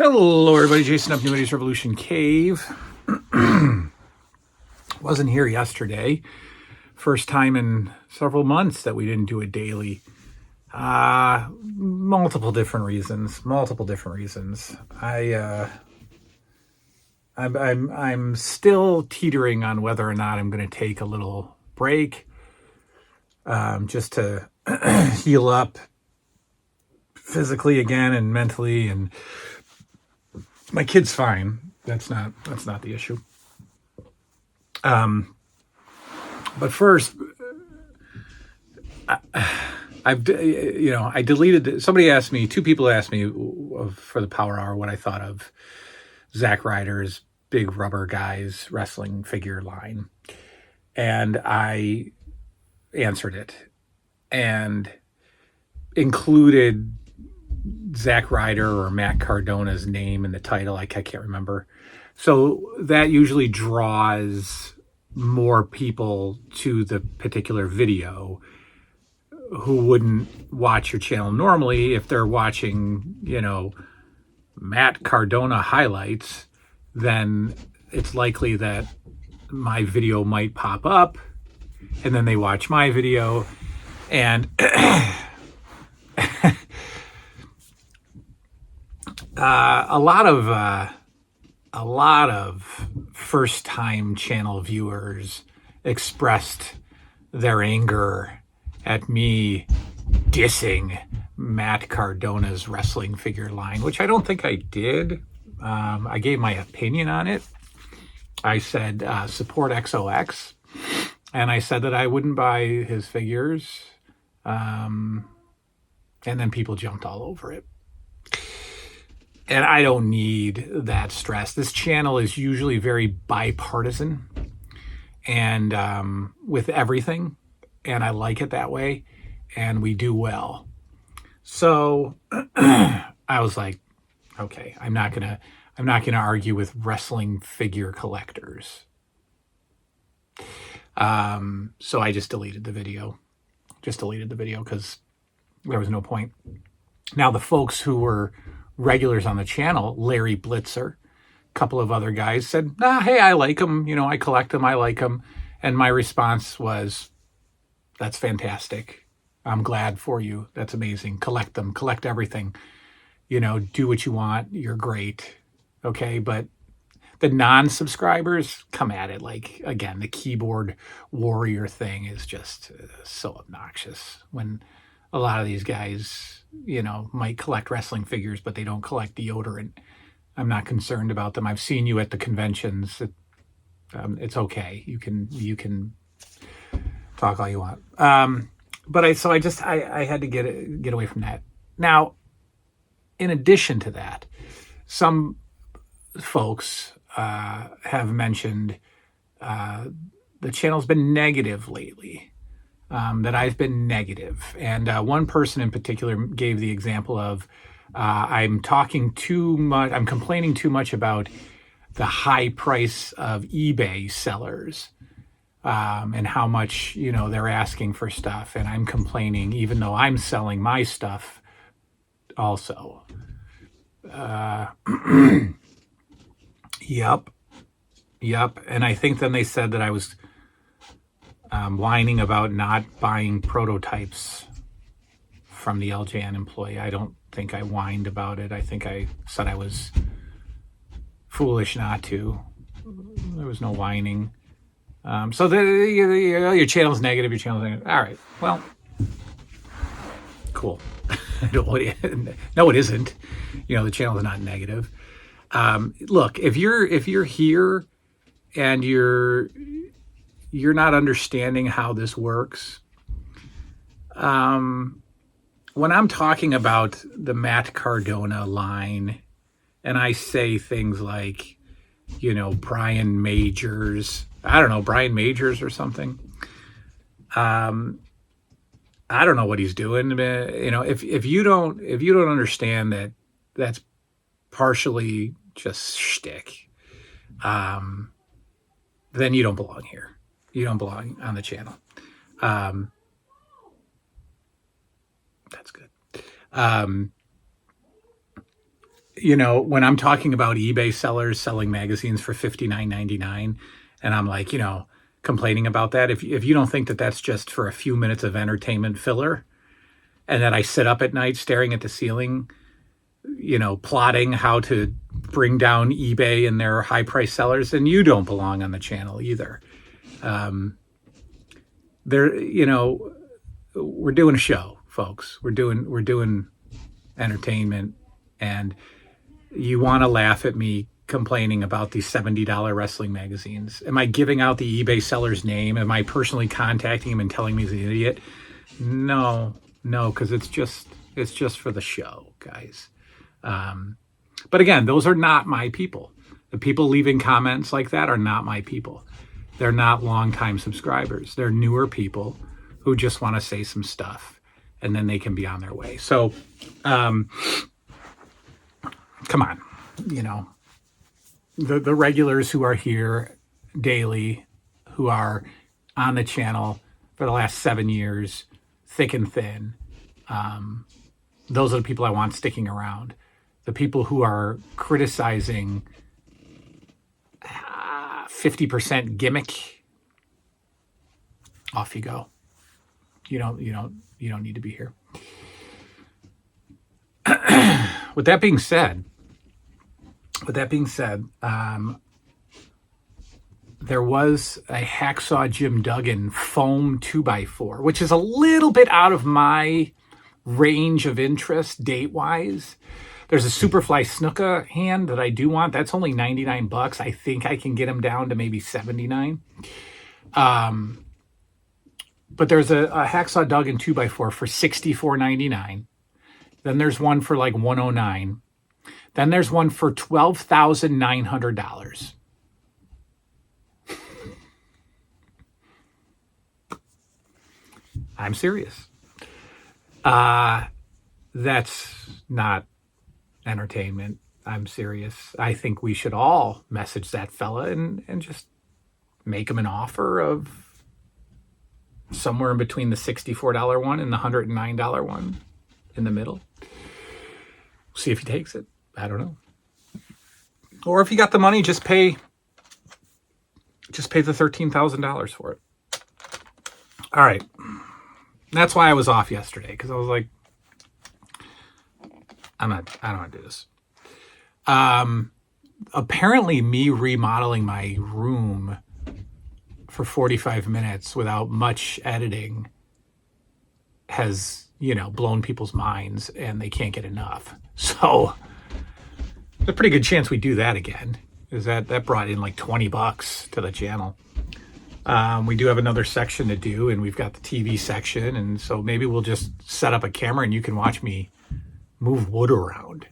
Hello, everybody. Jason up, New Ideas Revolution Cave. Wasn't here yesterday. First time in several months that we didn't do a daily. Multiple different reasons. I'm still teetering on whether or not I'm going to take a little break, just to heal up physically again and mentally, and my kid's fine. That's not the issue. But first, I deleted. Somebody asked me. Two people asked me for the Power Hour what I thought of Zack Ryder's Big Rubber Guys wrestling figure line, and I answered it and included Zack Ryder or Matt Cardona's name in the title. I can't remember. So that usually draws more people to the particular video who wouldn't watch your channel normally if they're watching, Matt Cardona highlights. Then it's likely that my video might pop up and then they watch my video, and a lot of first-time channel viewers expressed their anger at me dissing Matt Cardona's wrestling figure line, which I don't think I did. I gave my opinion on it. I said support XOX, and I said that I wouldn't buy his figures, and then people jumped all over it. And I don't need that stress. This channel is usually very bipartisan and with everything, and I like it that way, and we do well. So I was like, okay, I'm not gonna argue with wrestling figure collectors. So I just deleted the video. Because there was no point. Now the folks who were regulars on the channel, Larry Blitzer, a couple of other guys said, hey, I like them. I collect them. I like them. And my response was, that's fantastic. I'm glad for you. That's amazing. Collect them. Collect everything. Do what you want. You're great. Okay. But the non-subscribers come at it like, again, the keyboard warrior thing is just so obnoxious when a lot of these guys, might collect wrestling figures, but they don't collect deodorant. I'm not concerned about them. I've seen you at the conventions. It's okay. You can talk all you want. But I had to get away from that. Now, in addition to that, some folks have mentioned the channel's been negative lately. That I've been negative. And one person in particular gave the example of I'm complaining too much about the high price of eBay sellers and how much, they're asking for stuff. And I'm complaining even though I'm selling my stuff also. Yep. And I think then they said that I was whining about not buying prototypes from the LJN employee. I don't think I whined about it. I think I said I was foolish not to. There was no whining. So your channel's negative. All right. Well, cool. No, it isn't. The channel is not negative. Look, if you're here and you're not understanding how this works. When I'm talking about the Matt Cardona line, and I say things like, Brian Majors or something. I don't know what he's doing. If you don't understand that that's partially just shtick, then you don't belong here. You don't belong on the channel. That's good. when I'm talking about eBay sellers selling magazines for $59.99, and I'm like, complaining about that, if you don't think that that's just for a few minutes of entertainment filler, and that I sit up at night staring at the ceiling, plotting how to bring down eBay and their high price sellers, then you don't belong on the channel either. We're doing a show, folks. We're doing entertainment, and you want to laugh at me complaining about these $70 wrestling magazines. Am I giving out the eBay seller's name? Am I personally contacting him and telling me he's an idiot? No, because it's just for the show, guys. But again, those are not my people. The people leaving comments like that are not my people. They're not longtime subscribers. They're newer people who just want to say some stuff, and then they can be on their way. So, come on, the regulars who are here daily, who are on the channel for the last 7 years, thick and thin, those are the people I want sticking around. The people who are criticizing 50% gimmick, off you go. You don't need to be here. With that being said, there was a Hacksaw Jim Duggan foam 2x4, which is a little bit out of my range of interest date-wise. There's a Superfly Snuka hand that I do want. That's only $99. I think I can get them down to maybe $79. But there's a Hacksaw Duggan 2x4 for $64.99. Then there's one for like $109. Then there's one for $12,900. I'm serious. That's not entertainment. I'm serious. I think we should all message that fella and just make him an offer of somewhere in between the $64 one and the $109 one in the middle. See if he takes it. I don't know. Or if you got the money, just pay the $13,000 for it. All right. That's why I was off yesterday, because I was like, I don't want to do this. Apparently me remodeling my room for 45 minutes without much editing has, blown people's minds, and they can't get enough. So there's a pretty good chance we do that again, because that brought in like $20 to the channel. We do have another section to do, and we've got the TV section, and so maybe we'll just set up a camera and you can watch me move wood around.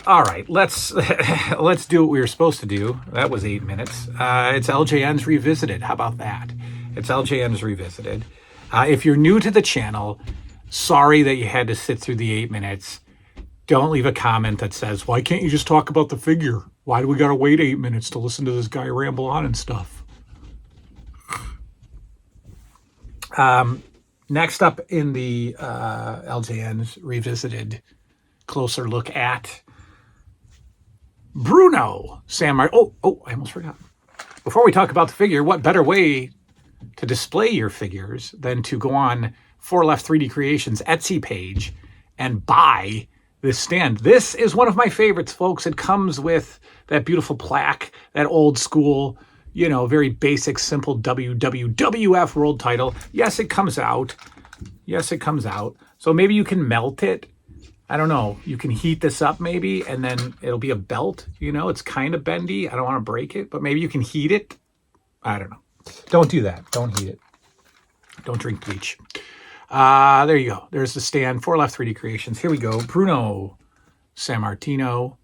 All right, let's do what we were supposed to do. That was 8 minutes. It's LJN's Revisited. How about that? It's LJN's Revisited. If you're new to the channel, sorry that you had to sit through the 8 minutes. Don't leave a comment that says, why can't you just talk about the figure? Why do we got to wait 8 minutes to listen to this guy ramble on and stuff? Next up in the LJN's Revisited closer look at Bruno Sammartino. Oh, I almost forgot. Before we talk about the figure, what better way to display your figures than to go on 4 Left 3D Creations Etsy page and buy this stand. This is one of my favorites, folks. It comes with that beautiful plaque, that old school, very basic, simple WWF world title. Yes, it comes out. So maybe you can melt it. I don't know. You can heat this up maybe, and then it'll be a belt. It's kind of bendy. I don't want to break it, but maybe you can heat it. I don't know. Don't do that. Don't heat it. Don't drink bleach. There you go. There's the stand. 4 Left 3D Creations. Here we go. Bruno Sammartino.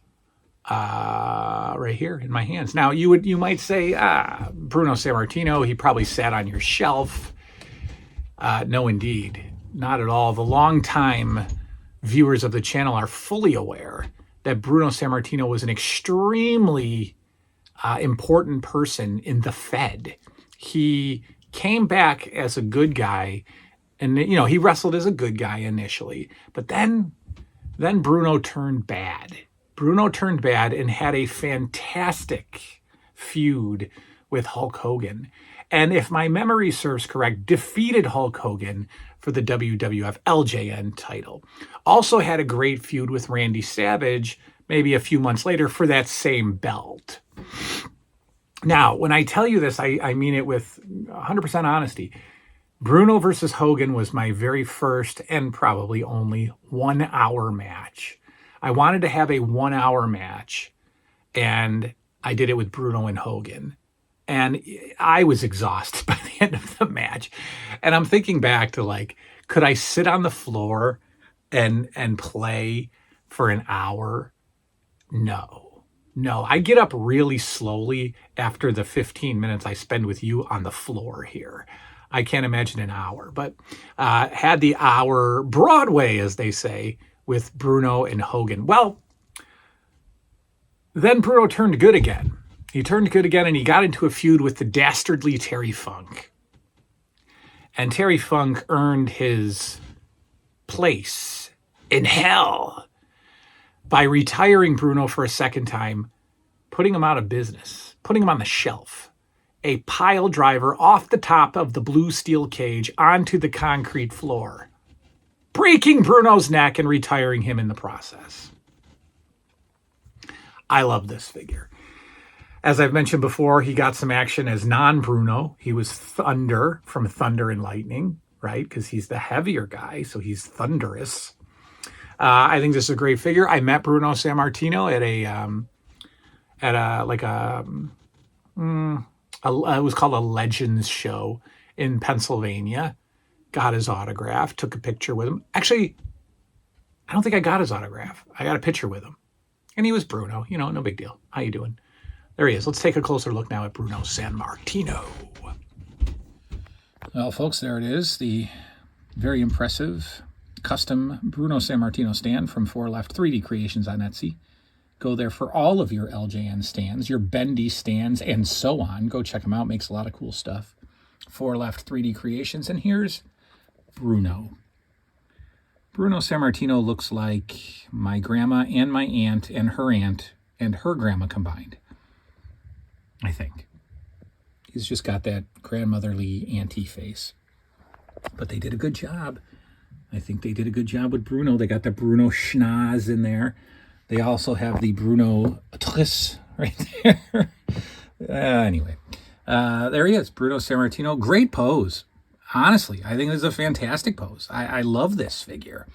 Right here in my hands. Now you might say, Bruno Sammartino, he probably sat on your shelf. No, indeed, not at all. The longtime viewers of the channel are fully aware that Bruno Sammartino was an extremely important person in the Fed. He came back as a good guy, and he wrestled as a good guy initially, but then Then Bruno turned bad. Bruno turned bad and had a fantastic feud with Hulk Hogan. And if my memory serves correct, defeated Hulk Hogan for the WWF LJN title. Also had a great feud with Randy Savage maybe a few months later for that same belt. Now, when I tell you this, I mean it with 100% honesty. Bruno versus Hogan was my very first and probably only 1 hour match. I wanted to have a 1 hour match, and I did it with Bruno and Hogan. And I was exhausted by the end of the match. And I'm thinking back to, like, could I sit on the floor and play for an hour? No. I get up really slowly after the 15 minutes I spend with you on the floor here. I can't imagine an hour, but had the hour Broadway, as they say, with Bruno and Hogan. Well, then Bruno turned good again. He turned good again, and he got into a feud with the dastardly Terry Funk. And Terry Funk earned his place in hell by retiring Bruno for a second time, putting him out of business, putting him on the shelf. A pile driver off the top of the blue steel cage onto the concrete floor, breaking Bruno's neck and retiring him in the process. I love this figure. As I've mentioned before, he got some action as non-Bruno. He was Thunder from Thunder and Lightning, right? Because he's the heavier guy, so he's thunderous. I think this is a great figure. I met Bruno Sammartino it was called a Legends show in Pennsylvania. Got his autograph, took a picture with him. Actually, I don't think I got his autograph. I got a picture with him. And he was Bruno, no big deal. How you doing? There he is. Let's take a closer look now at Bruno Sammartino. Well, folks, there it is. The very impressive custom Bruno Sammartino stand from 4 Left 3D Creations on Etsy. Go there for all of your LJN stands, your bendy stands, and so on. Go check them out. Makes a lot of cool stuff. 4 Left 3D Creations. And here's Bruno. Bruno Sammartino looks like my grandma and my aunt and her grandma combined, I think. He's just got that grandmotherly auntie face. But they did a good job. I think they did a good job with Bruno. They got the Bruno schnoz in there. They also have the Bruno Triss right there. Anyway, there he is, Bruno Sammartino. Great pose. Honestly, I think this is a fantastic pose. I love this figure.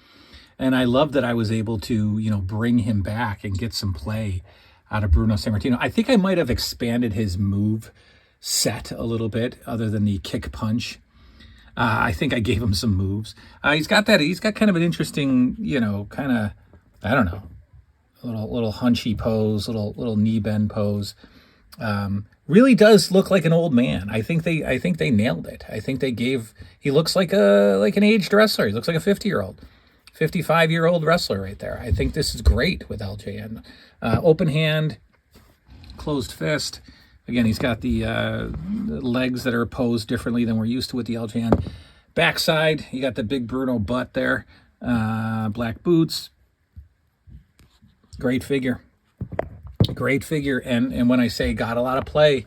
And I love that I was able to, bring him back and get some play out of Bruno Sammartino. I think I might have expanded his move set a little bit, other than the kick punch. I think I gave him some moves. He's got kind of an interesting, I don't know, little hunchy pose, little knee bend pose. Really does look like an old man. I think they nailed it. I think he looks like an aged wrestler. He looks like a 50-year-old, 55-year-old wrestler right there. I think this is great with LJN. Open hand, closed fist. Again, he's got the legs that are posed differently than we're used to with the LJN. Backside, you got the big Bruno butt there. Black boots. Great figure. Great figure. And when I say got a lot of play,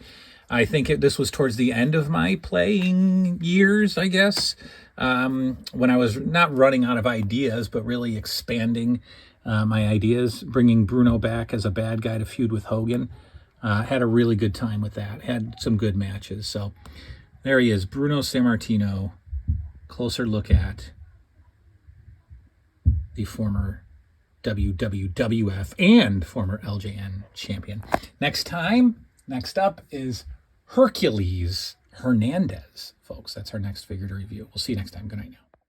I think this was towards the end of my playing years, I guess. When I was not running out of ideas, but really expanding my ideas, bringing Bruno back as a bad guy to feud with Hogan. Had a really good time with that. Had some good matches. So there he is, Bruno Sammartino. Closer look at the former WWF and former LJN champion. Next up is Hercules Hernandez, folks. That's our next figure to review. We'll see you next time. Good night now.